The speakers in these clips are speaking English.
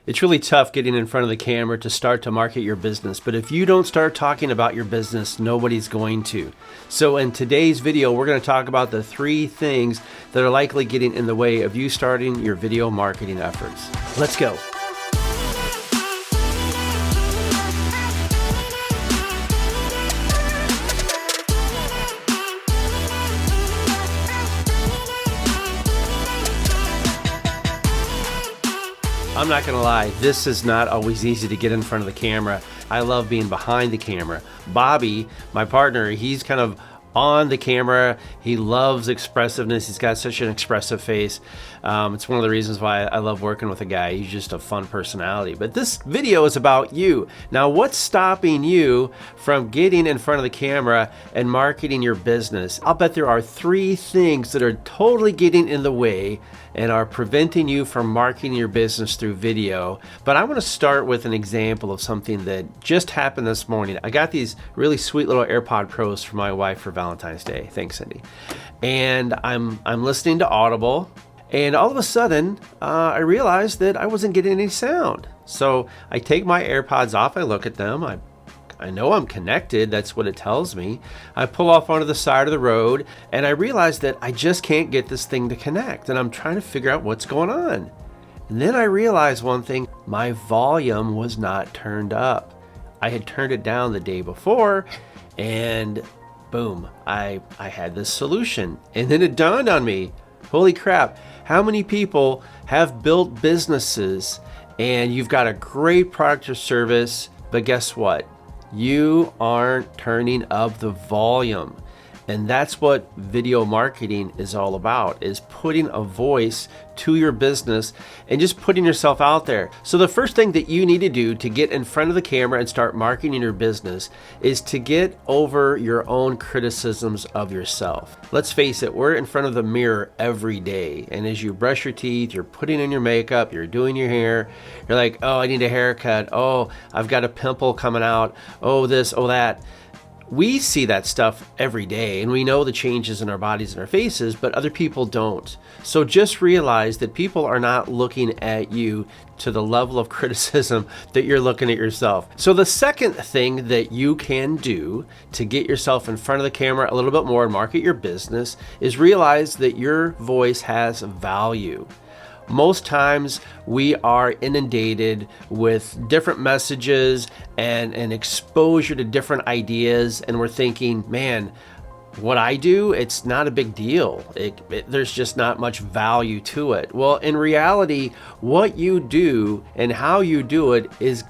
It's really tough getting in front of the camera to start to market your business, but if you don't start talking about your business, nobody's going to. So in today's video, we're going to talk about the 3 things that are likely getting in the way of you starting your video marketing efforts. Let's go. I'm not gonna lie, this is not always easy to get in front of the camera. I love being behind the camera. Bobby, my partner, he's kind of on the camera. He loves expressiveness. He's got such an expressive face. It's one of the reasons why I love working with a guy. He's just a fun personality. But this video is about you. Now, what's stopping you from getting in front of the camera and marketing your business? I'll bet there are 3 things that are totally getting in the way and are preventing you from marketing your business through video. But I want to start with an example of something that just happened this morning. I got these really sweet little AirPod Pros for my wife for Valentine's Day. Thanks, Cindy. And I'm listening to Audible, and all of a sudden I realized that I wasn't getting any sound. So I take my AirPods off, I look at them, I know I'm connected, that's what it tells me. I pull off onto the side of the road and I realize that I just can't get this thing to connect, and I'm trying to figure out what's going on. And then I realized one thing, my volume was not turned up. I had turned it down the day before, and boom, I had this solution. And then it dawned on me, holy crap, how many people have built businesses and you've got a great product or service, but guess what? You aren't turning up the volume. And that's what video marketing is all about, is putting a voice to your business and just putting yourself out there. So the first thing that you need to do to get in front of the camera and start marketing your business is to get over your own criticisms of yourself. Let's face it, we're in front of the mirror every day. And as you brush your teeth, you're putting on your makeup, you're doing your hair, you're like, oh, I need a haircut. Oh, I've got a pimple coming out. Oh, this, oh, that. We see that stuff every day, and we know the changes in our bodies and our faces, but other people don't. So just realize that people are not looking at you to the level of criticism that you're looking at yourself. So the second thing that you can do to get yourself in front of the camera a little bit more and market your business is realize that your voice has value. Most times we are inundated with different messages and exposure to different ideas, and we're thinking, man, what I do, it's not a big deal. There's just not much value to it. Well, in reality, what you do and how you do it is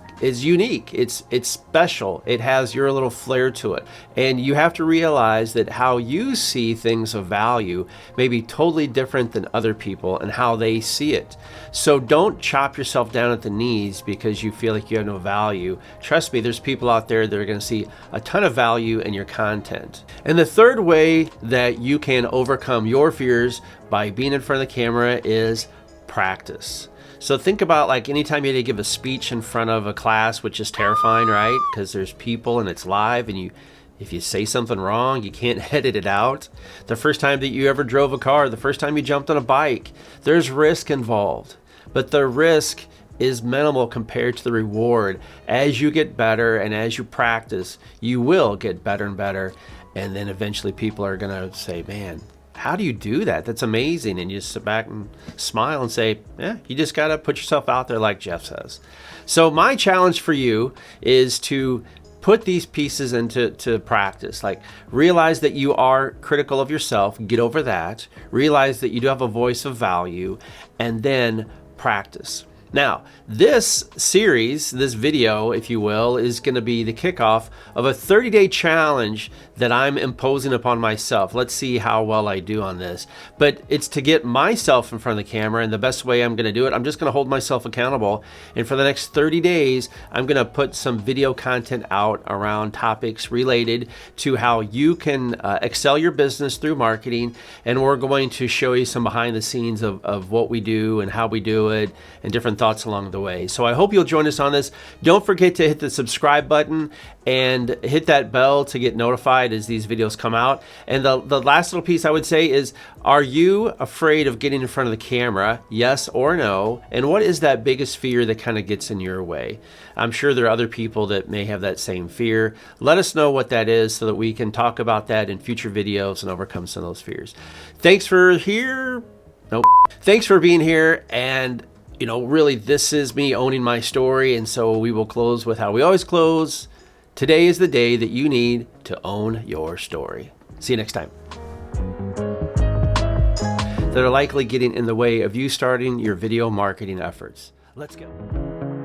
unique. It's special. It has your little flair to it. And you have to realize that how you see things of value may be totally different than other people and how they see it. So don't chop yourself down at the knees because you feel like you have no value. Trust me, there's people out there that are going to see a ton of value in your content. And the third way that you can overcome your fears by being in front of the camera is practice. So think about, like, anytime you had to give a speech in front of a class, which is terrifying, right? Because there's people and it's live, and if you say something wrong, you can't edit it out. The first time that you ever drove a car, the first time you jumped on a bike, there's risk involved. But the risk is minimal compared to the reward. As you get better and as you practice, you will get better and better. And then eventually people are gonna say, man, how do you do that? That's amazing. And you just sit back and smile and say, yeah, you just got to put yourself out there like Jeff says. So my challenge for you is to put these pieces into practice. Like, realize that you are critical of yourself, get over that. Realize that you do have a voice of value, and then practice. Now, this series, this video, if you will, is going to be the kickoff of a 30-day challenge that I'm imposing upon myself. Let's see how well I do on this. But it's to get myself in front of the camera, and the best way I'm going to do it, I'm just going to hold myself accountable. And for the next 30 days, I'm going to put some video content out around topics related to how you can excel your business through marketing. And we're going to show you some behind the scenes of what we do and how we do it and different thoughts along the way. So I hope you'll join us on this. Don't forget to hit the subscribe button and hit that bell to get notified as these videos come out. And the last little piece I would say is, are you afraid of getting in front of the camera? Yes or no? And what is that biggest fear that kind of gets in your way? I'm sure there are other people that may have that same fear. Let us know what that is so that we can talk about that in future videos and overcome some of those fears. Thanks for Thanks for being here. And really, this is me owning my story. And so we will close with how we always close. Today is the day that you need to own your story. See you next time. That are likely getting in the way of you starting your video marketing efforts. Let's go.